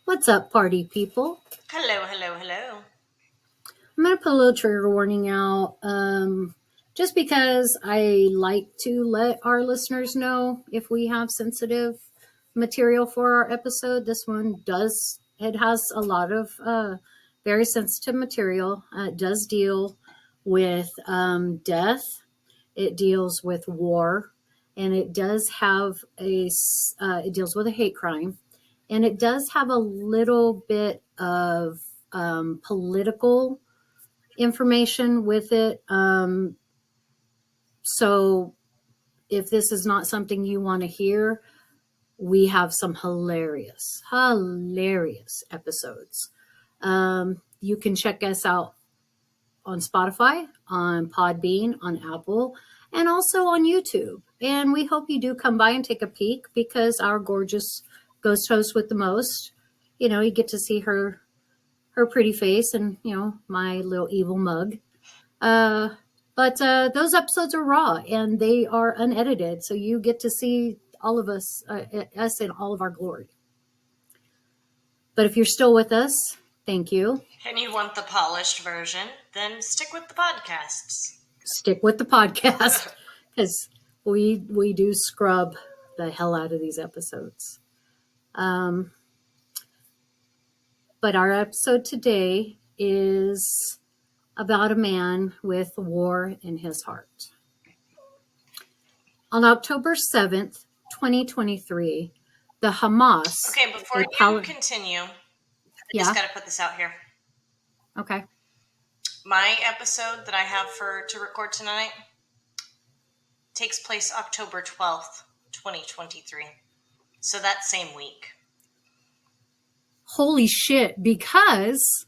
What's up, party people? Hello, hello, hello. I'm going to put a little trigger warning out just because I like to let our listeners know if we have sensitive material for our episode. This one it has a lot of very sensitive material. It does deal with death, it deals with war, and it does have it deals with a hate crime, and it does have a little bit of political information with it. So if this is not something you want to hear, we have some hilarious episodes. You can check us out on Spotify, on Podbean, on Apple, and also on YouTube. And we hope you do come by and take a peek because our gorgeous ghost host with the most, you get to see her pretty face and, my little evil mug. Uh, but those episodes are raw and they are unedited, so you get to see all of us in all of our glory. But if you're still with us, thank you. And you want the polished version, then stick with the podcasts. Stick with the podcast because we do scrub the hell out of these episodes. But our episode today is about a man with war in his heart. On October 7th, 2023, the Hamas... Okay, before you continue, I just got to put this out here. Okay. My episode that I have to record tonight takes place October 12th, 2023. So that same week. Holy shit, because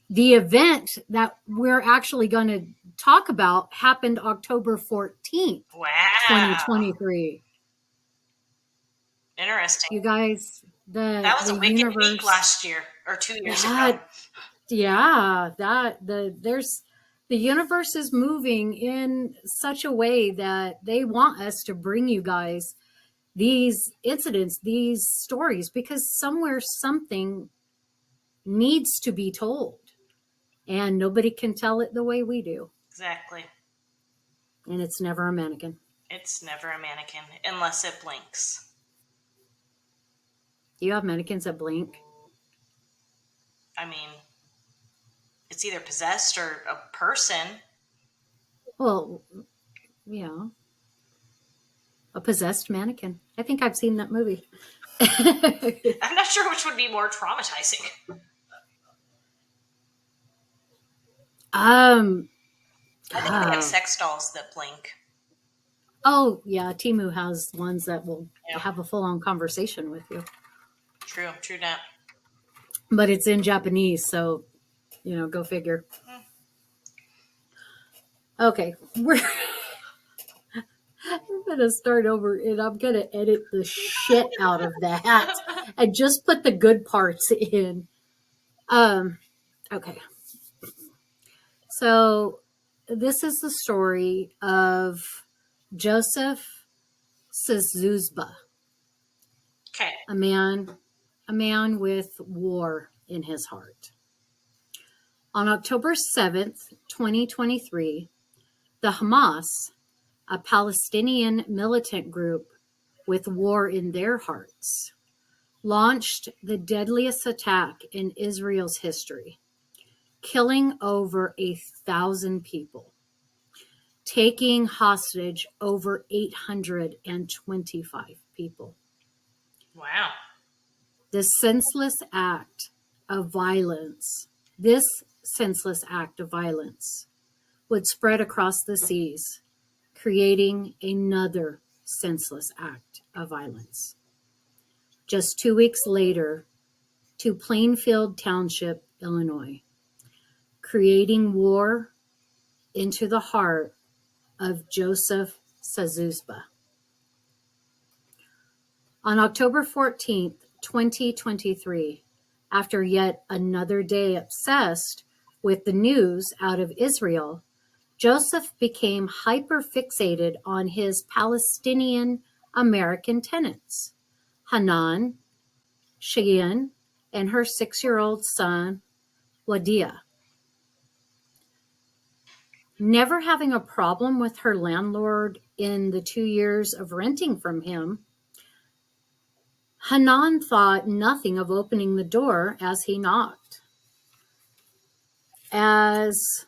the event that we're actually going to talk about happened October 14th, wow. 2023. Interesting. You guys, that was a wicked week last year or 2 years ago. Yeah, the universe is moving in such a way that they want us to bring you guys these incidents, these stories, because somewhere something needs to be told and nobody can tell it the way we do. Exactly. And it's never a mannequin. It's never a mannequin unless it blinks. Do you have mannequins that blink? I mean, it's either possessed or a person. Well, yeah. A possessed mannequin. I think I've seen that movie. I'm not sure which would be more traumatizing. I think they have sex dolls that blink. Oh, yeah. Temu has ones that will have a full-on conversation with you. True that. But it's in Japanese, so, go figure. Okay. I'm going to start over, and I'm going to edit the shit out of that and just put the good parts in. Okay. So this is the story of Joseph Czuba. Okay. A man with war in his heart. On October 7th, 2023, the Hamas, a Palestinian militant group with war in their hearts, launched the deadliest attack in Israel's history, killing over 1,000 people, taking hostage over 825 people. Wow. This senseless act of violence would spread across the seas, creating another senseless act of violence. Just 2 weeks later, to Plainfield Township, Illinois, creating war into the heart of Joseph Czuba. On October 14th, 2023, after yet another day obsessed with the news out of Israel, Joseph became hyper-fixated on his Palestinian American tenants, Hanan, Cheyenne, and her 6-year-old son, Wadia. Never having a problem with her landlord in the 2 years of renting from him, Hanan thought nothing of opening the door as he knocked. As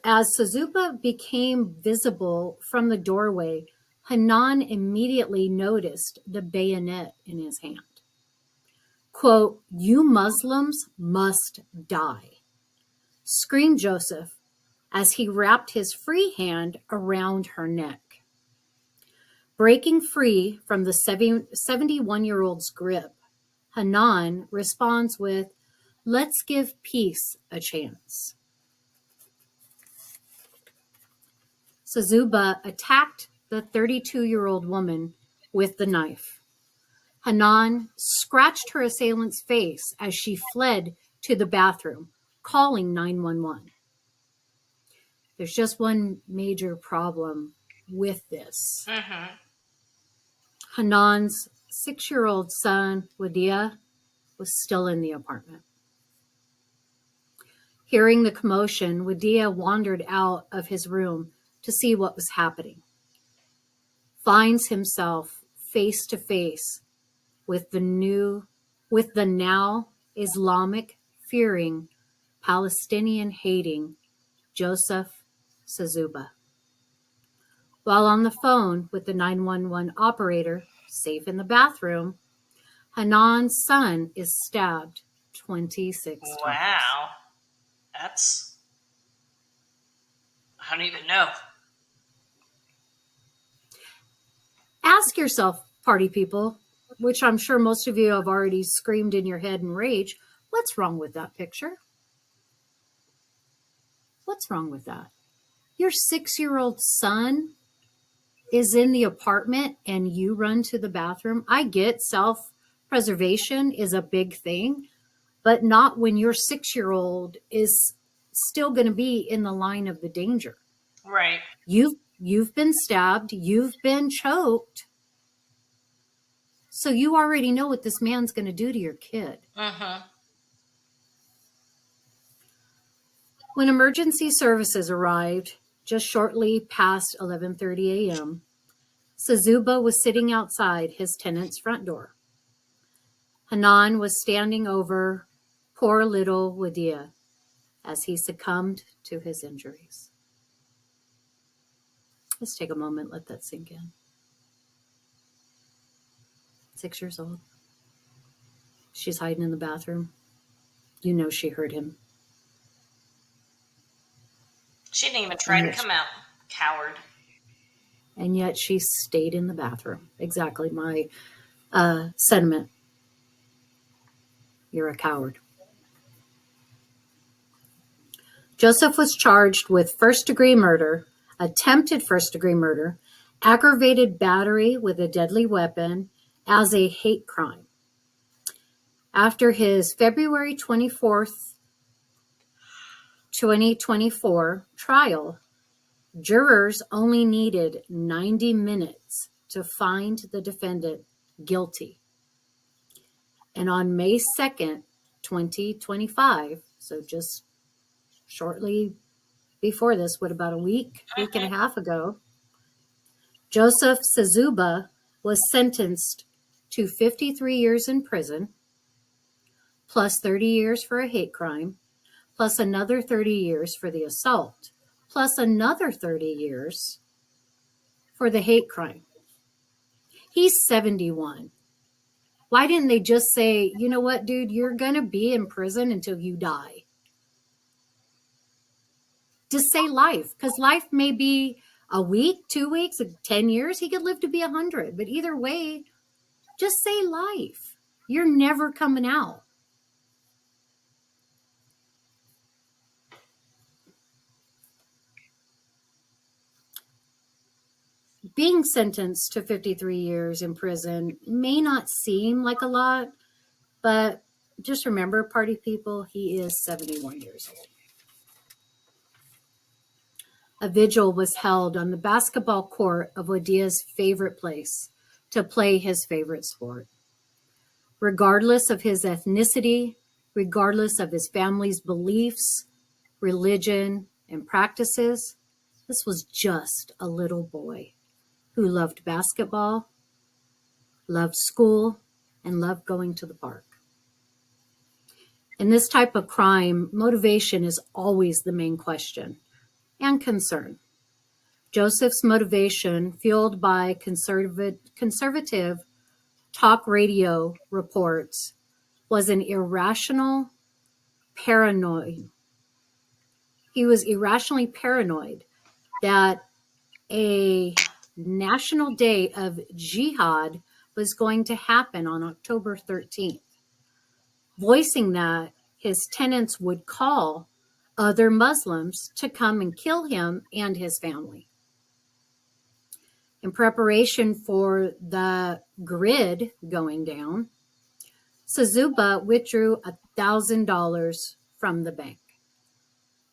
Czuba became visible from the doorway, Hanan immediately noticed the bayonet in his hand. Quote, "You Muslims must die," screamed Joseph as he wrapped his free hand around her neck. Breaking free from the 71-year-old's grip, Hanan responds with, "Let's give peace a chance." Czuba attacked the 32-year-old woman with the knife. Hanan scratched her assailant's face as she fled to the bathroom, calling 911. There's just one major problem with this. Mm-hmm. Hanan's 6-year-old son, Wadia, was still in the apartment. Hearing the commotion, Wadia wandered out of his room to see what was happening. Finds himself face to face with the now Islamic fearing, Palestinian hating Joseph Czuba. While on the phone with the 911 operator, safe in the bathroom, Hanan's son is stabbed 26 times. Wow. That's... I don't even know. Ask yourself, party people, which I'm sure most of you have already screamed in your head in rage, what's wrong with that picture? What's wrong with that? Your 6-year-old son is in the apartment and you run to the bathroom. I get self-preservation is a big thing, but not when your 6-year-old is still going to be in the line of the danger. Right. You've been stabbed, you've been choked. So you already know what this man's going to do to your kid. Mm-hmm. When emergency services arrived, just shortly past 11:30 a.m., Czuba was sitting outside his tenant's front door. Hanan was standing over poor little Wadia as he succumbed to his injuries. Let's take a moment, let that sink in. 6 years old. She's hiding in the bathroom. You know she heard him. She didn't even try to come out. Coward. And yet she stayed in the bathroom. Exactly my sentiment. You're a coward. Joseph was charged with first-degree murder, attempted first-degree murder, aggravated battery with a deadly weapon as a hate crime. After his February 24th, 2024 trial, jurors only needed 90 minutes to find the defendant guilty. And on May 2nd, 2025, so just shortly before this, about a week and a half ago, Joseph Czuba was sentenced to 53 years in prison, plus 30 years for a hate crime, plus another 30 years for the assault, plus another 30 years for the hate crime. He's 71. Why didn't they just say, you know what, dude, you're going to be in prison until you die? Just say life, because life may be a week, 2 weeks, 10 years. He could live to be 100. But either way, just say life. You're never coming out. Being sentenced to 53 years in prison may not seem like a lot, but just remember, party people, he is 71 years old. A vigil was held on the basketball court of Wadia's favorite place, to play his favorite sport. Regardless of his ethnicity, regardless of his family's beliefs, religion, and practices, this was just a little boy who loved basketball, loved school, and loved going to the park. In this type of crime, motivation is always the main question and concern. Joseph's motivation, fueled by conservative talk radio reports, was an irrational paranoid. He was irrationally paranoid that a national day of jihad was going to happen on October 13th, voicing that his tenants would call other Muslims to come and kill him and his family. In preparation for the grid going down, Czuba withdrew $1,000 from the bank.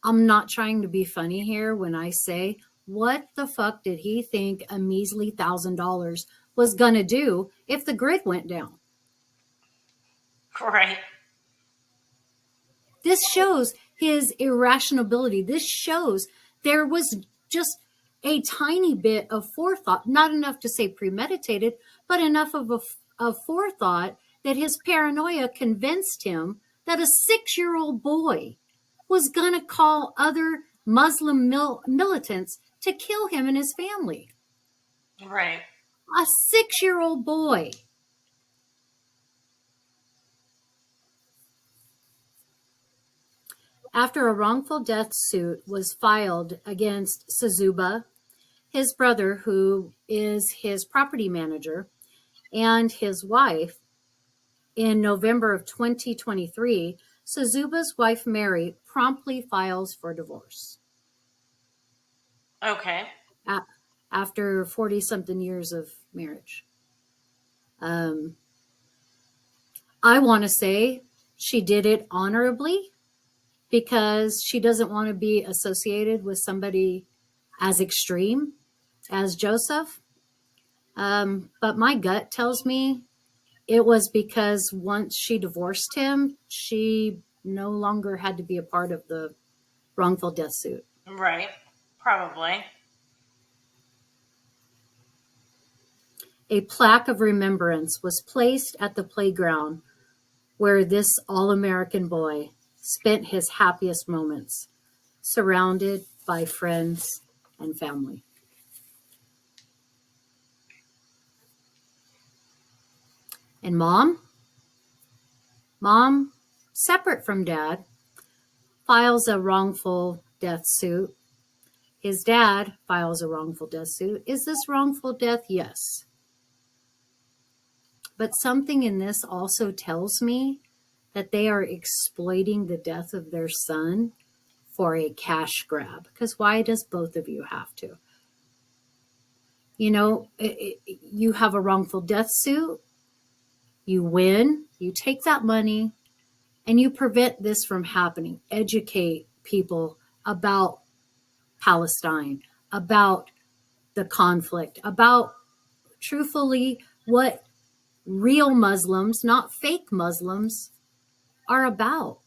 I'm not trying to be funny here when I say, what the fuck did he think a measly $1,000 was going to do if the grid went down? Right. This shows his irrationality. This shows there was just a tiny bit of forethought, not enough to say premeditated, but enough of forethought that his paranoia convinced him that a 6-year-old boy was going to call other Muslim militants to kill him and his family. Right. A 6-year-old boy. After a wrongful death suit was filed against Czuba, his brother, who is his property manager, and his wife, in November of 2023, Czuba's wife, Mary, promptly files for divorce. Okay. After 40-something years of marriage. I want to say she did it honorably because she doesn't want to be associated with somebody as extreme as Joseph. But my gut tells me it was because once she divorced him, she no longer had to be a part of the wrongful death suit. Right. Probably. A plaque of remembrance was placed at the playground where this all-American boy spent his happiest moments, surrounded by friends and family. And mom, separate from dad, files a wrongful death suit. His dad files a wrongful death suit. Is this wrongful death? Yes. But something in this also tells me that they are exploiting the death of their son for a cash grab. Because why does both of you have to? You know, you have a wrongful death suit, you win, you take that money, and you prevent this from happening. Educate people about Palestine, about the conflict, about truthfully what real Muslims, not fake Muslims, are about.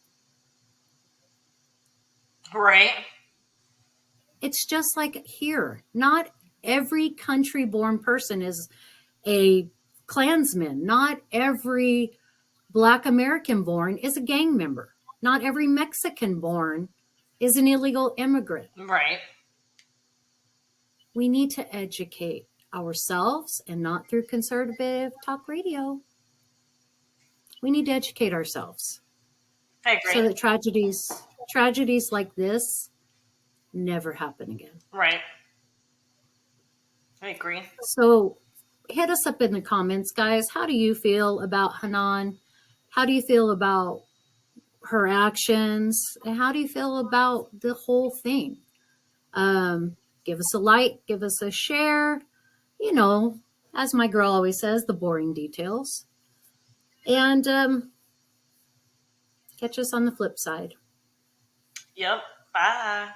Right. It's just like here. Not every country born person is a Klansman. Not every Black American born is a gang member. Not every Mexican born is an illegal immigrant. Right. We need to educate ourselves and not through conservative talk radio. We need to educate ourselves I agree. so that tragedies like this never happen again. Right. I agree. So hit us up in the comments, guys. How do you feel about Hanan? How do you feel about her actions? And how do you feel about the whole thing? Give us a like, give us a share. You know, as my girl always says, the boring details. And catch us on the flip side. Yep. Bye.